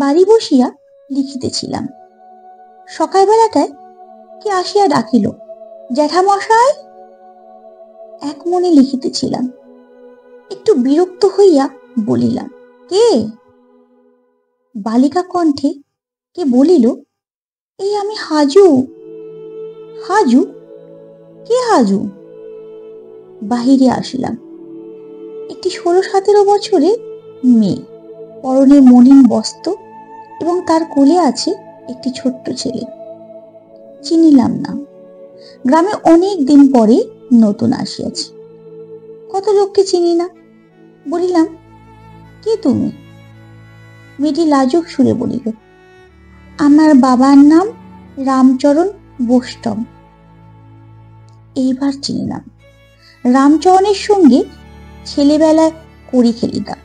বাড়ি বসিয়া লিখিতেছিলাম। সকালবেলাটায় কে আসিয়া ডাকিল, জ্যাঠামশাই। এক মনে লিখিতেছিলাম। একটু বিরক্ত হইয়া বলিলাম, কে? বালিকা কণ্ঠে কে বলিল, এই আমি হাজু। হাজু? কে হাজু? বাহিরে আসিলাম। একটি 16-17 বছরের মেয়ে, পরনে মলিন বস্ত্র এবং তার কোলে আছে একটি ছোট্ট ছেলে। চিনিলাম না। গ্রামে অনেক দিন পরে নতুন আসিয়াছি, কত লোককে চিনি না। বলিলাম, কে তুমি? মেয়েটি লাজুক সুরে বলিল, আমার বাবার নাম রামচরণ বোষ্টম। এইবার চিনিলাম। রামচরণের সঙ্গে ছেলেবেলায় কড়ি খেলিতাম।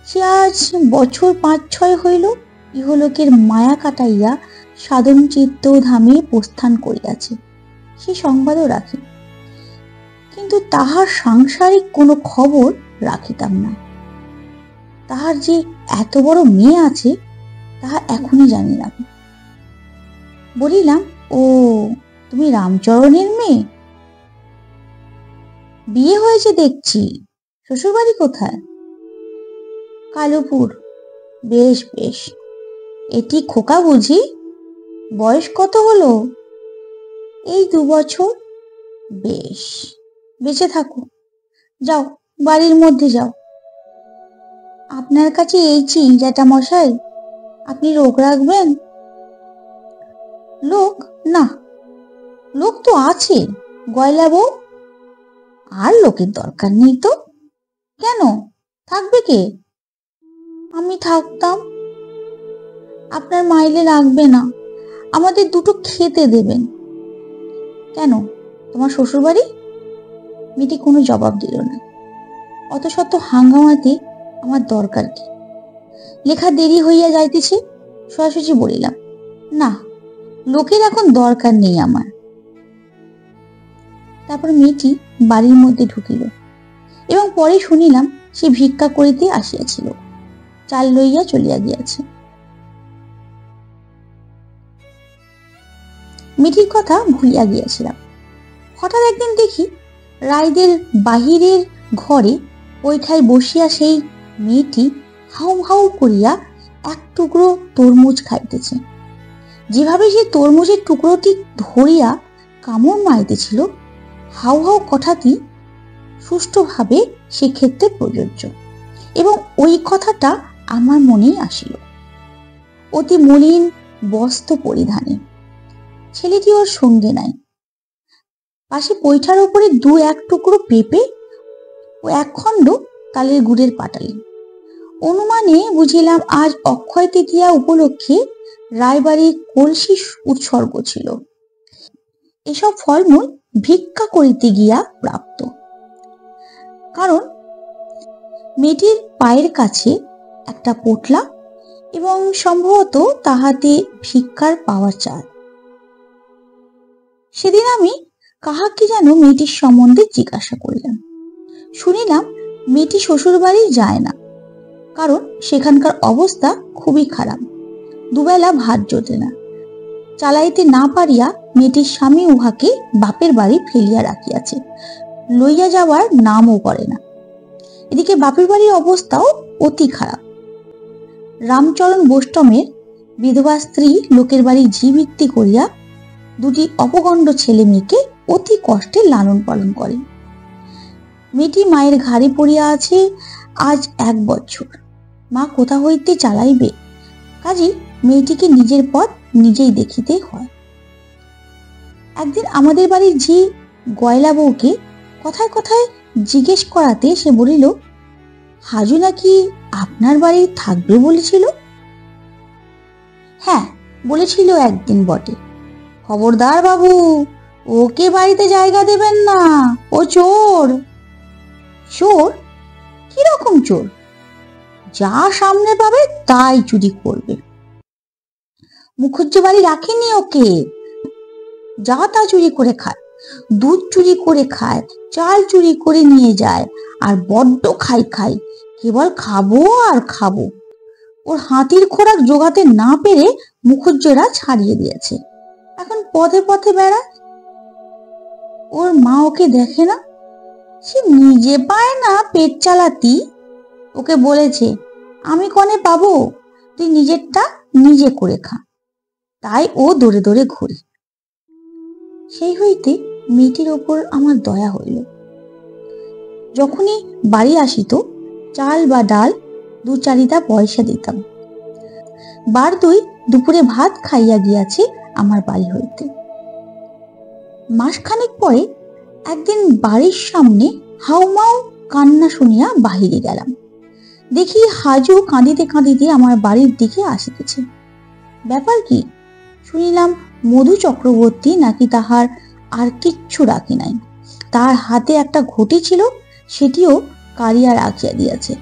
সে আজ বছর 5-6 হইল ইহলোকের মায়া কাটাইয়া সাধন চিত্ত ধামে প্রস্থান করিয়াছে, সে সংবাদও রাখি, কিন্তু তাহার সাংসারিক কোনো খবর রাখিতাম না। তাহার যে এত বড় মেয়ে আছে তাহা এখনই জানিলাম। বলিলাম, ও তুমি রামচরণের মেয়ে? বিয়ে হয়েছে দেখছি। শ্বশুর বাড়ি কোথায়? কালুপুর। বেশ বেশ। এটি খোকা বুঝি? বয়স কত হলো? এই 2 বছর। বেশ, বেঁচে থাকো। যাও, বাড়ির মধ্যে যাও। আপনার কাছে এইছি জ্যাঠামশাই, আপনি লোক রাখবেন? লোক? না, লোক তো আছে, গয়লা বউ। আর লোকের দরকার নেই তো। কেন, থাকবে কে? আমি থাকতাম। আপনার মাইলে রাখবে না, আমাদের দুটো খেতে দেবেন। কেন, তোমার শ্বশুর বাড়ি? মেয়েটি কোনো জবাব দিল না। অত শত হাঙ্গামাতে আমার দরকার কি? লেখা দেরি হইয়া যাইতেছে, সোজাসুজি বলিলাম, না, লোকের এখন দরকার নেই আমার। তারপর মেয়েটি বাড়ির মধ্যে ঢুকিল এবং পরে শুনিলাম সে ভিক্ষা করিতে আসিয়াছিল, চাল লইয়া চলিয়া গিয়াছে। মেয়েটির কথা ভুলিয়া গিয়াছিলাম। হঠাৎ একদিন দেখি রায়দের বাহিরের ঘরে বৈঠায় বসিয়া সেই মেয়েটি হাউ হাউ করিয়া এক টুকরো তরমুজ খাইতেছে। যেভাবে সে তরমুজের টুকরোটি ধরিয়া কামড় মারিতেছিল, হাউ হাউ কথাটি সুষ্ঠুভাবে সেক্ষেত্রে প্রযোজ্য, এবং ওই কথাটা আমার মনেই আসিল। অতি মলিন বস্ত্র পরিধানে, ছেলেটি ওর সঙ্গে নাই। পাশে বৈঠার উপরে 2-1 টুকরো পেঁপে ও 1 খণ্ড তালের গুড়ের পাটালি। অনুমানে বুঝিলাম আজ অক্ষয় তৃতীয়া উপলক্ষে রায়বাড়ির কলসি উৎসর্গ ছিল। এসব ফলমূল ভিক্ষা করিতে গিয়া প্রাপ্ত। কারণ মেয়েটির পায়ের কাছে একটা পোটলা এবং সম্ভবত তাহাতে ভিক্ষার পাওয়া চাল। সেদিন আমি কাহাকে যেন মেয়েটির সম্বন্ধে জিজ্ঞাসা করিলাম। শুনিলাম মেয়েটি শ্বশুর বাড়ি যায় না, কারণ সেখানকার অবস্থা খুবই খারাপ। দুবেলা ভাত জোটে না। চালাইতে না পারিয়া মেয়েটির স্বামী উহাকে বাপের বাড়ি ফেলিয়া রাখিয়াছে, লইয়া যাওয়ার নামও করে না। এদিকে বাপের বাড়ির অবস্থাও অতি খারাপ। রামচরণ বোষ্টমের বিধবা স্ত্রী লোকের বাড়ি জীবৃত্তি করিয়া 2টি অপগণ্ড ছেলে মেয়েকে অতি কষ্টে লালন পালন করেন। মেয়েটি মায়ের ঘাড়ে পড়িয়া আছে আজ 1 বছর। মা কোথা হইতে চালাইবে? কাজী মেয়েটিকে নিজের পথ নিজেই দেখিতে হয়। একদিন আমাদের বাড়ির ঝি গয়লা বউকে কথায় কথায় জিজ্ঞেস করাতে সে বলিল, হাজু নাকি আপনার বাড়ি থাকবে বলেছিল? হ্যাঁ, বলেছিল একদিন বটে। খবরদার বাবু, ওকে বাড়িতে জায়গা দেবেন না, ও চোর। চোর? কিরকম চোর? যা সামনে পাবে তাই চুরি করবে। মুখুজ্জে বাড়ি রাখেনি ওকে, যা তা চুরি করে খায়। দুধ চুরি করে খায়, চাল চুরি করে নিয়ে যায়, আর বড্ড খাই, কেবল খাবো আর খাবো। ওর হাতির খোরাক জোগাতে না পেরে মুখুজ্জেরা ছাড়িয়ে দিয়েছে, এখন পথে পথে বেড়ায়। ওর মা ওকে দেখে না, সে নিজে পায় না পেট চালাতি, ওকে বলেছে আমি কনে পাবো, তুই নিজেরটা নিজে করে খা, তাই ও দৌড়ে দৌড়ে ঘুরে। সেই হইতে মেয়েটির ওপর আমার দয়া হইল। যখনই বাড়ি আসিত চাল বা ডাল 2-4 পয়সা দিতাম। বার দুই দুপুরে ভাত খাইয়া গিয়াছে আমার বাড়ি হইতে। মাসখানেক পরে একদিন বাড়ির সামনে হাউমাউ কান্না শুনিয়া বাহিরে গেলাম। দেখি হাজু কাঁদিতে কাঁদিতে আমার বাড়ির দিকে আসিতেছে। ব্যাপার কি শুনিলাম, মধু চক্রবর্তী নাকি তাহার আর কিচ্ছু রাখি নাই, তার হাতে একটা ঘটি ছিল, সেটিও কারিয়া রাখিয়া দিয়াছে।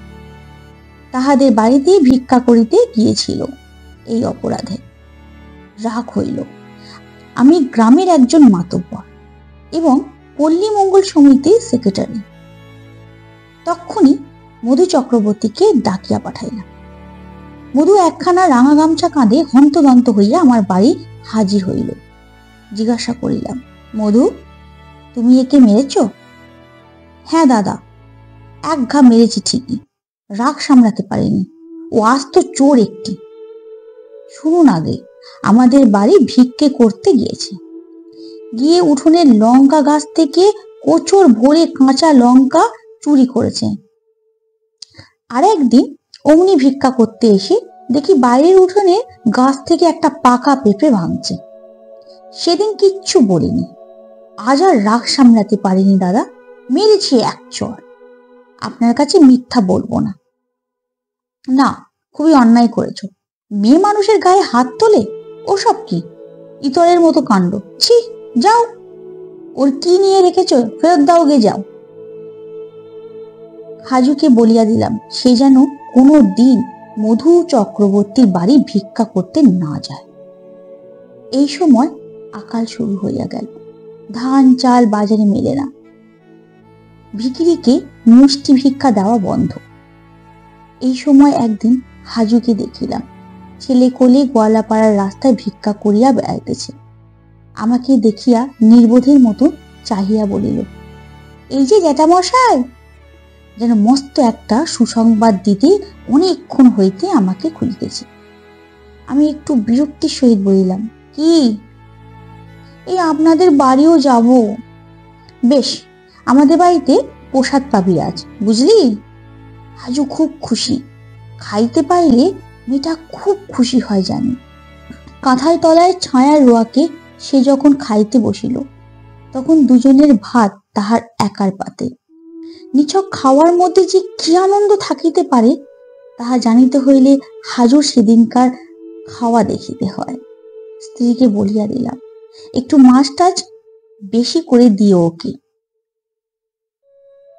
তাহাদের বাড়িতে ভিক্ষা করিতে গিয়েছিল এই অপরাধে। রাগ হইল। আমি গ্রামের একজন মাতব্বর এবং পল্লী মঙ্গল সমিতির সেক্রেটারি। তখনই মধু চক্রবর্তীকে ডাকিয়া পাঠাইলাম। মধু একখানা রাঙা গামছা কাঁধে হন্তদন্ত হইয়া আমার বাড়ি হাজির হইল। জিজ্ঞাসা করিলাম, মধু, তুমি একে মেরেছ? হ্যাঁ দাদা, এক ঘা মেরেছি ঠিকই, রাগ সামলাতে পারিনি, ও আস্ত চোর একটি। শুনুন, আগে আমাদের বাড়ি ভিক্ষে করতে গিয়েছে, গিয়ে উঠোনের লঙ্কা গাছ থেকে কোচর ভরে কাঁচা লঙ্কা চুরি করেছে। আর একদিন অমনি ভিক্ষা করতে এসে দেখি বাইরের উঠোনে গাছ থেকে একটা পাকা পেঁপে ভাঙছে। সেদিন কিচ্ছু বলিনি, আজ আর রাগ সামলাতে পারিনি দাদা, মেরেছি এক চড়। আপনার কাছে মিথ্যা বলবো না। না, খুবই অন্যায় করেছ। মেয়ে মানুষের গায়ে হাত তোলে, ওসব কি ইতরের মতো কাণ্ড। ছি, যাও, ওর কি নিয়ে রেখেছ ফেরত দাও গে, যাও। হাজুকে বলিয়া দিলাম সে যেন কোনো দিন মধু চক্রবর্তীর বাড়ি ভিক্ষা করতে না যায়। এই সময় আকাল শুরু হইয়া গেল। ধান চাল বাজারে মেলে না, ভিখিরিকে মুষ্টি ভিক্ষা দেওয়া বন্ধ। এই সময় একদিন হাজুকে দেখিলাম ছেলে কোলে গোয়ালাপাড়ার রাস্তায় ভিক্ষা করিয়া বেড়াইতেছে। আমাকে দেখিয়া নির্বোধের মতো চাহিয়া বলিল, এই যে জ্যাঠামশাই, যেন মস্ত একটা সুসংবাদ দিতে অনেকক্ষণ হইতে আমাকে খুঁজিতেছে। আমি একটু বিরক্তির সহিত বলিলাম, কি? এই আপনাদের বাড়িও যাব। বেশ, আমাদের বাড়িতে প্রসাদ পাবি আজ, বুঝলি? হাজু খুব খুশি, খাইতে পাইলে মেয়েটা খুব খুশি হয় জানি। কাঁথার তলায় ছায়ার রোয়াকে সে যখন খাইতে বসিল, তখন দুজনের ভাত তাহার একার পাতে। নিছক খাওয়ার মধ্যে যে কি আনন্দ থাকিতে পারে তাহা জানিতে হইলে হাজুর সেদিনকার খাওয়া দেখিতে হয়। স্ত্রীকে বলিয়া দিলাম, একটু মাছ টাছ বেশি করে দিও ওকে।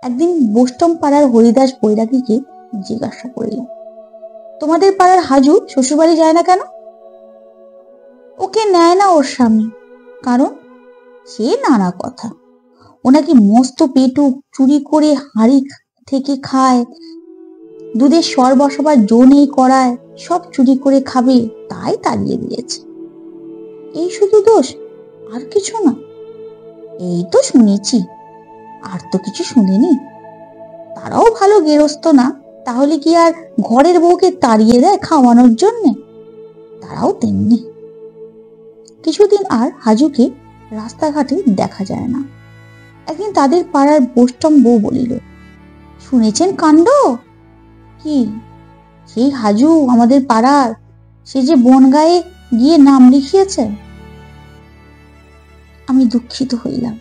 একদিন বোস্টম পাড়ার হরিদাস বৈরাগীকে জিজ্ঞাসা করিলাম, তোমাদের পাড়ার হাজু শ্বশুরবাড়ি যায় না কেন? ওকে নেয় না ওর স্বামী। কারণ? সে নানা কথা। ও নাকি মস্ত পেটু, চুরি করে হাঁড়ি থেকে খায়, দুধের স্বর বসাবার জো নেই করায়, সব চুরি করে খাবে, তাই তাড়িয়ে দিয়েছে। এই শুধু দোষ, আর কিছু না? এই তো শুনেছি, আর তো কিছু শুনিনি। তারাও ভালো গেরস্ত না, তাহলে কি আর ঘরের বউকে তাড়িয়ে দেয় খাওয়ানোর জন্যে? তারাও তেমনি। কিছুদিন আর হাজুকে রাস্তাঘাটে দেখা যায় না। একদিন তাদের পাড়ার বোস্টম বউ বলিল, শুনেছেন কাণ্ড? কি? সেই হাজু আমাদের পাড়ার, সে যে বনগাঁয়ে গিয়ে নাম লিখিয়েছে। আমি দুঃখিত হইলাম।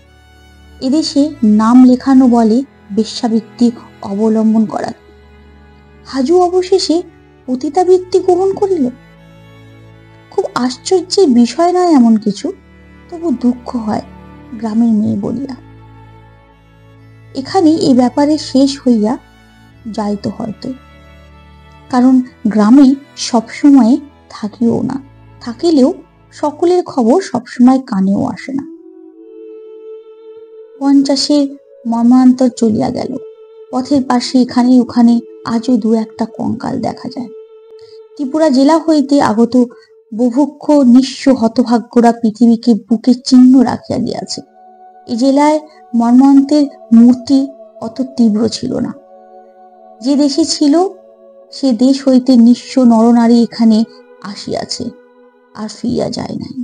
এদেশে নাম লেখানো বলে বেশ্যাবৃত্তি অবলম্বন করা। হাজু অবশেষে পতিতাবৃত্তি গ্রহণ করিল। খুব আশ্চর্যের বিষয় নয় এমন কিছু, তবু দুঃখ হয় গ্রামের মেয়ে বলিয়া। এখানে এই ব্যাপারে শেষ হইয়া যাইত হয়তো, কারণ গ্রামে সবসময় থাকিও না, থাকিলেও সকলের খবর সবসময় কানেও আসে না। 50-এর মর্মান্তর চলিয়া গেল। পথের পাশে এখানে ওখানে আজও 2-1টা কঙ্কাল দেখা যায়। ত্রিপুরা জেলা হইতে আগত বুভুক্ষ নিঃস্ব হতভাগ্যরা পৃথিবীকে বুকে চিহ্ন রাখিয়া গিয়াছে। এ জেলায় মর্মান্তের মূর্তি অত তীব্র ছিল না। যে দেশে ছিল সে দেশ হইতে নিঃস্ব নরনারী এখানে আসিয়াছে, আর ফিরিয়া যায় নাই।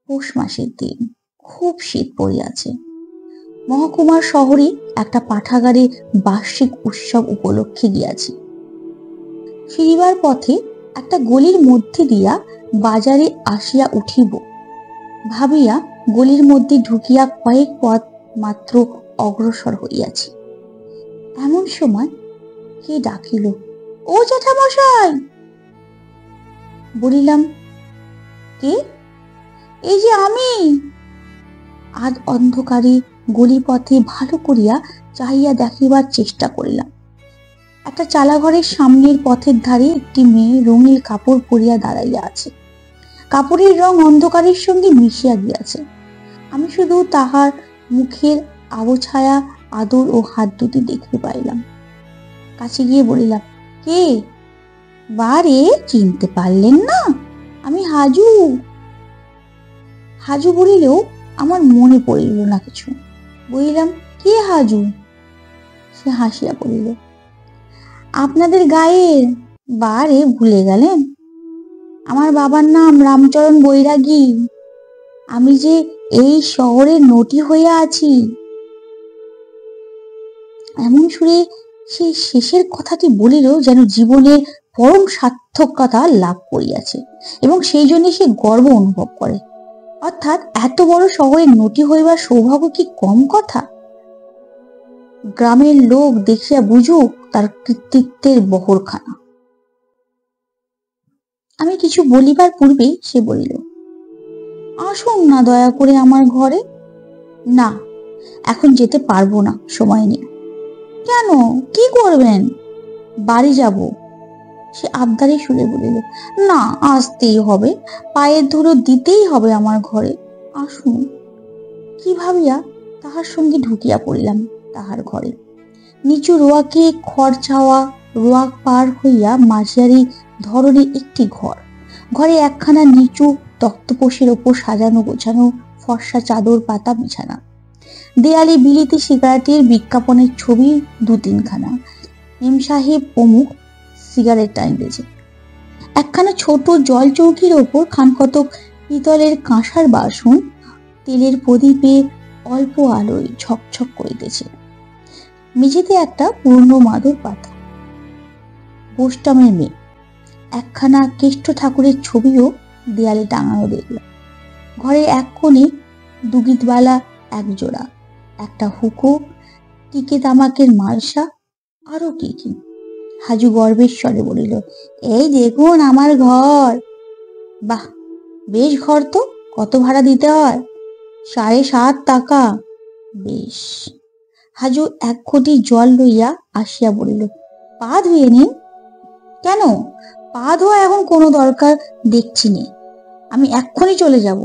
পৌষ মাসের দিন, খুব শীত পড়িয়াছে। মহকুমার শহরে একটা পাঠাগারে বার্ষিক উৎসব উপলক্ষে গিয়াছি। ফিরিবার পথে একটা গলির মধ্যে দিয়া বাজারে আসিয়া উঠিব ভাবিয়া গলির মধ্যে ঢুকিয়া কয়েক পথ মাত্র অগ্রসর হইয়াছি। এমন সময় কে ডাকিল, ও জ্যাঠামশাই। বলিলাম, কে? এই যে আমি। আধ অন্ধকারে গলিপথে ভালো করিয়া চাহিয়া দেখিবার চেষ্টা করিলাম। একটা চালাঘরের সামনের পথের ধারে একটি মেয়ে রঙিন কাপড় পরিয়া দাঁড়াইয়া আছে। কাপড়ের রং অন্ধকারের সঙ্গে মিশিয়া গিয়াছে। আমি শুধু তাহার মুখের আবছায়া, আদর ও হাত দুটি দেখতে পাইলাম। কাছে গিয়ে বলিলাম, কে? বারে, চিনতে পারলেন না? আমি হাজু। হাজু বলিলেও আমার মনে পড়িল না কিছু। বলিলাম, কে হাজু? সে হাসিয়া বলিল, আপনাদের গায়ের। বারে, ভুলে গেলেন? আমার বাবার নাম রামচরণ বৈরাগী। আমি যে এই শহরে নটি হইয়া আছি। এমন সুরে সে শেষের কথাটি বলিল যেন জীবনের পরম সার্থকতা লাভ করিয়াছে এবং সেই জন্য সে গর্ব অনুভব করে। অর্থাৎ এত বড় শহরে নটি হইবার সৌভাগ্য কি কম কথা? গ্রামের লোক দেখিয়া বুঝুক তার কৃতিত্বের বহরখানা। আমি কিছু বলিবার পূর্বেই সে বলিল, আসুন না দয়া করে আমার ঘরে। না, এখন যেতে পারবো না, সময় নেই। কেন, কি করবেন? বাড়ি যাব। সে আবদারে সুরে বলিল, না, আসতেই হবে, পায়ের ধুলো দিতেই হবে আমার ঘরে। আসুন। কি ভাবিয়া তাহার সঙ্গে ঢুকিয়া পড়িলাম তাহার ঘরে। নিচু রোয়াকে খড় ছাওয়া রোয়া পার হইয়া মাঝারি ধরনের একটি ঘর। ঘরে একখানা নিচু তক্তপোষের ওপর সাজানো গোছানো ফর্সা চাদর পাতা বিছানা। দেয়ালে বিলিতি সিগারেটের বিজ্ঞাপনের ছবি দু তিনখানা। মেম সাহেব অমুক সিগারেট টানিতেছে। একখানা ছোট জল চৌকির ওপর খানকতক পিতলের কাঁসার বাসন তেলের প্রদীপে অল্প আলোয় ঝকঝক করিতেছে। মেঝেতে একটা পুরনো মাদুর পাতা। বোস্টামের মেয়ে একখানা কেষ্ট ঠাকুরের ছবিও দেয়ালে টাঙানো দেখলাম। ঘরের এক কোণে দুগিতবালা এক জোড়া, একটা হুকো, টিকে তামাকের মালসা, আরো কি কি। হাজু গর্বের স্বরে বলিল, এই দেখুন আমার ঘর। বাহ, বেশ ঘর তো। কত ভাড়া দিতে হয়? 7.5 টাকা। বেশ। হাজু এক ঘটি জল লইয়া আসিয়া বলিল, পা ধুয়ে নিন। কেন, পা ধোয়া এখন কোনো দরকার দেখছি নে, আমি এক্ষুনি চলে যাব।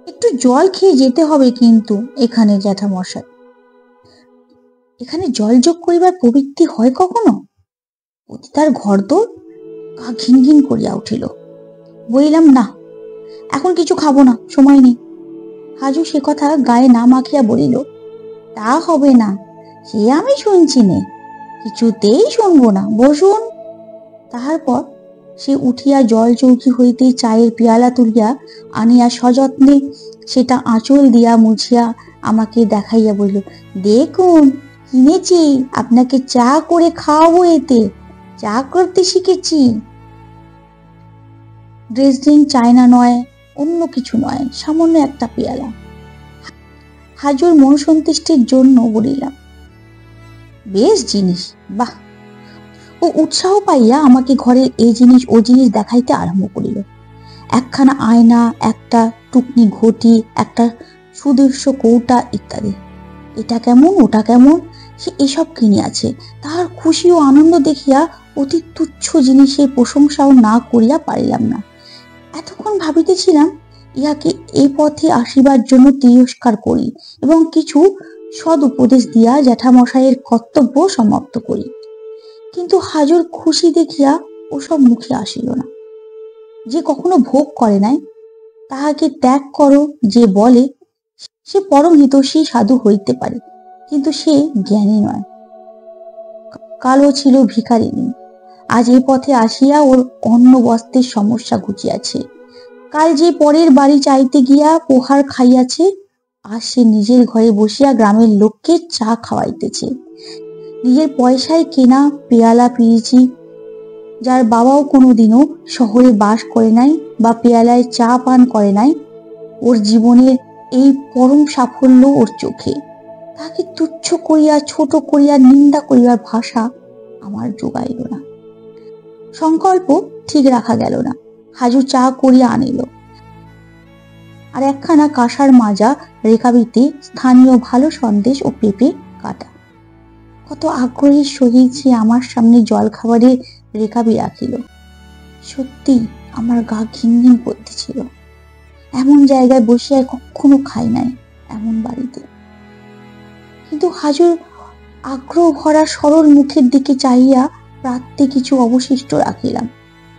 একটু জল খেয়ে যেতে হবে কিন্তু এখানে জ্যাঠামশাই। এখানে জল যোগ করিবার প্রবৃত্তি হয় কখনো? পতিতার ঘর তো। গা ঘিন ঘিন করিয়া উঠিল। বলিলাম, না, এখন কিছু খাবো না, সময় নেই। হাজু সে কথা গায়ে না মাখিয়া বলিল, তা হবে না, সে আমি শুনছি নে, কিছুতেই শুনবো না, বসুন। তাহার পর সে উঠিয়া জল চৌকি হইতে চায়ের পিয়ালা তুলিয়া আনিয়া সযত্নে সেটা আঁচল দিয়া মুছিয়া আমাকে দেখাইয়া বলিল, দেখুন কিনেছি, আপনাকে চা করে খাওয়াবো, এতে চা করতে শিখেছি। ড্রেসিং চায়না নয়, অন্য কিছু নয়, সামান্য একটা পেয়ালা। হাজুর মন সন্তুষ্টির জন্য বলিলাম, বেশ জিনিস, বাহ। ও উৎসাহ পাইয়া আমাকে ঘরের এই জিনিস ও জিনিস দেখাইতে আরম্ভ করিল। একখানা আয়না, একটা টুকনি ঘটি, একটা সুদৃশ্য কৌটা ইত্যাদি। এটা কেমন, ওটা কেমন, সে এসব কিনিয়াছে। তাহার খুশি ও আনন্দ দেখিয়া অতি তুচ্ছ জিনিসের প্রশংসাও না করিয়া পারিলাম না। এতক্ষণ ভাবিতেছিলাম ইহাকে এই পথে আসিবার জন্য তিরস্কার করি এবং কিছু সদ উপদেশ দিয়া জ্যাঠামশাইয়ের কর্তব্য সমাপ্ত করি। কিন্তু হাজুর খুশি দেখিয়া ওসব মুখে আসিল না। যে কখনো ভোগ করে নাই তাহাকে ত্যাগ করো যে বলে, সে পরম হিতৈষী সাধু হইতে পারে, কিন্তু সে জ্ঞানী নয়। কালও ছিল ভিখারিণী, আজ এই পথে আসিয়া ওর অন্ন বস্ত্রের সমস্যা ঘুচিয়াছে। কাল যে পরের বাড়ি চাইতে গিয়া পোহার খাইয়াছে, আজ সে নিজের ঘরে বসিয়া গ্রামের লোককে চা খাওয়াইতেছে। নিজের পয়সায় কেনা পেয়ালা পিরিচি, যার বাবাও কোনোদিনও শহরে বাস করে নাই বা পেয়ালায় চা পান করে নাই, ওর জীবনের এই পরম সাফল্য ওর চোখে। তাকে তুচ্ছ করিয়া, ছোট করিয়া, নিন্দা করিবার ভাষা আমার জোগাইল না। সংকল্প ঠিক রাখা গেল না। হাজু চা করিয়া আনিল, আর একখানা কাঁসার মাজা রেকাবিতে স্থানীয় ভালো সন্দেশ ও পেঁপে কাটা। কত আগ্রহের সহিত সে আমার সামনে জল খাবারের রেকাবি রাখিল। সত্যি আমার গা ঘিন ঘিন করতেছিল। এমন জায়গায় বসিয়া কখনো খাই নাই, এমন বাড়িতে। কিন্তু হাজুর আগ্রহ ভরা সরল মুখের দিকে চাহিয়া প্রাত্যে কিছু অবশিষ্ট রাখিলাম।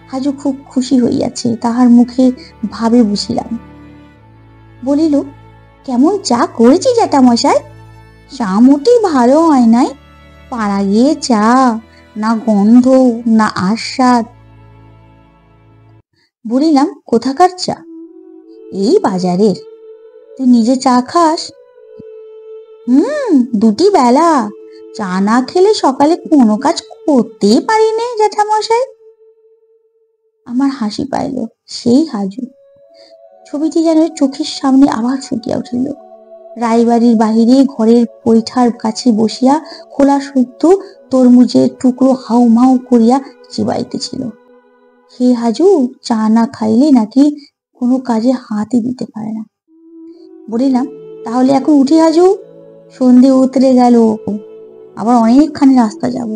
হাজু খুব খুশি হইয়াছে, তাহার মুখে ভাবে বুঝিলাম। বলিল, কেমন চা করেছি জ্যাঠামশাই? চা মোটেই ভালো হয় নাই। পাড়া গিয়ে চা, না গন্ধ না আস্বাদ। বলিলাম, কোথাকার চা? এই বাজারের। তুই নিজে চা খাস? দুটি বেলা চা না খেলে সকালে কোনো কাজ করতেই পারি নে জ্যাঠামশাই। আমার হাসি পাইল। সেই হাজু ছবিটি যেন চোখের সামনে আবার ফুটিয়া উঠিল। রায়বাড়ির বাহিরে ঘরের পৈঠার কাছে বসিয়া খোলা শুদ্ধ তরমুজের টুকরো হাউ মাউ করিয়া চিবাইতেছিল। হে হাজু চা না খাইলে নাকি কোনো কাজে হাতই দিতে পারে না। বলিলাম, তাহলে এখন উঠি হাজু, সন্ধে উতরে গেল, আবার অনেকখানি রাস্তা যাব।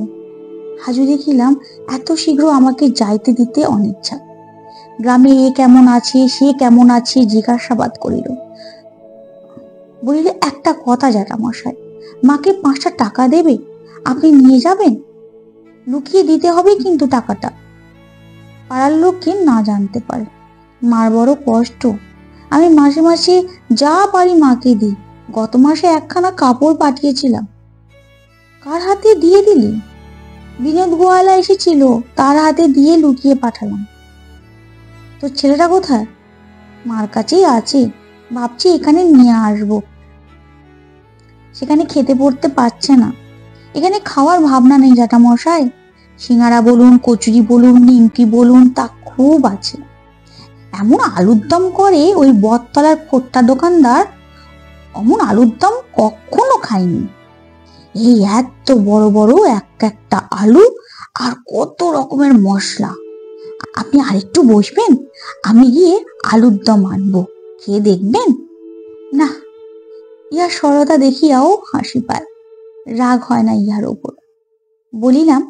হাজু দেখিলাম এত শীঘ্র আমাকে যাইতে দিতে অনিচ্ছা। গ্রামে এ কেমন আছে সে কেমন আছে জিজ্ঞাসাবাদ করিল। বলিলে, একটা কথা জ্যাঠামশাই, মাকে 5টা টাকা দেবে, আপনি নিয়ে যাবেন। লুকিয়ে দিতে হবে কিন্তু টাকাটা, পাড়ার লোককে না জানতে পারে। মার বড় কষ্ট, আমি মাসে মাসে যা পারি মাকে দিই। গত মাসে একখানা কাপড় পাঠিয়েছিলাম। কার হাতে দিয়ে দিলি? বিনোদ গোয়ালা এসেছিল, তার হাতে দিয়ে লুকিয়ে পাঠালাম। তোর ছেলেটা কোথায়? মার কাছেই আছে, ভাবছি এখানে নিয়ে আসবো। সেখানে খেতে পড়তে পারছে না। এখানে খাওয়ার ভাবনা নেই জ্যাঠামশাই। সিঙ্গারা বলুন, কচুরি বলুন, নিমকি বলুন, তা খুব আছে। এমন আলুর দম করে ওই বটতলার খোট্টা দোকানদার, অমন আলুর দম কখনো খাইনি। এই এত বড় বড় একটা আলু আর কত রকমের মশলা। আপনি আরেকটু বসবেন, আমি গিয়ে আলুর দম আনবো, খেয়ে দেখবেন। না, ইহার সরলতা দেখিয়াও হাসি পায়, রাগ হয় না ইহার ওপর। বলিলাম,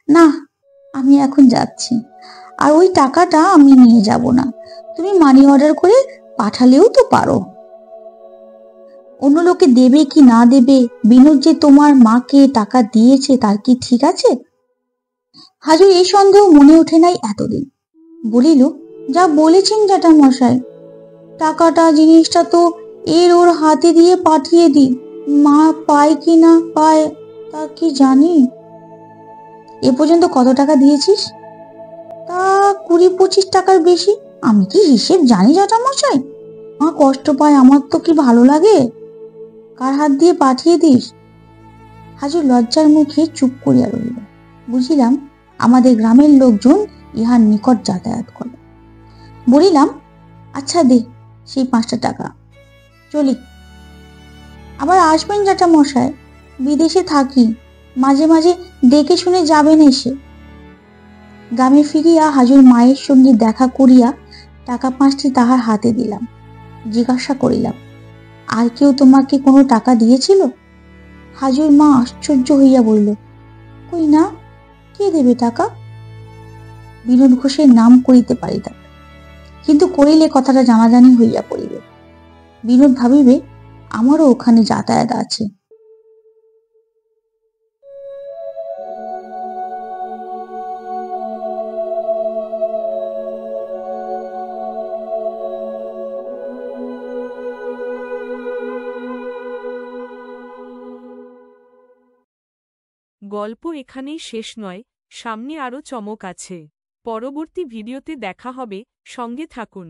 না, আমি এখন যাচ্ছি, আর ওই টাকাটা আমি নিয়ে যাব না। তুমি মানি অর্ডার করে পাঠালেও তো পারো। অন্য লোকে দেবে কি না দেবে, বিনোদ যে তোমার মাকে টাকা দিয়েছে তার কি ঠিক আছে? হাজু এই সন্দেহ মনে ওঠে নাই এতদিন। বলিল, যা বলেছেন জ্যাঠামশাই, টাকাটা জিনিসটা তো এর ওর হাতে দিয়ে পাঠিয়ে দি। মা পায় কি না পায় তা কি জানি। এ পর্যন্ত কত টাকা দিয়েছিস? তা 20-25 টাকার বেশি। আমি কি হিসেব জানি জ্যাঠামশাই? মা কষ্ট পায়, আমার তো কি ভালো লাগে। কার হাত দিয়ে পাঠিয়ে দিস? হাজু লজ্জার মুখে চুপ করিয়া রইল। বুঝিলাম আমাদের গ্রামের লোকজন ইহার নিকট যাতায়াত করে। বলিলাম, আচ্ছা দে সেই 5টা টাকা, চলি। আবার আসবেন জ্যাঠামশাই, বিদেশে থাকি, মাঝে মাঝে দেখে শুনে যাবেন এসে। গ্রামে ফিরিয়া হাজুর মায়ের সঙ্গে দেখা করিয়া টাকা 5টি তাহার হাতে দিলাম। জিজ্ঞাসা করিলাম, আর কেউ তোমাকে কোনো টাকা দিয়েছিল? হাজুর মা আশ্চর্য হইয়া বলল, কই না, কে দেবে টাকা? বিনোদ ঘোষের নাম করিতে পারিতাম, কিন্তু করিলে কথাটা জানাজানি হইয়া পড়িবে। বিনোদ ভাবিবে আমারও ওখানে যাতায়াত আছে। গল্প এখানেই শেষ নয়, সামনে আরও চমক আছে। পরবর্তী ভিডিওতে দেখা হবে, সঙ্গে থাকুন।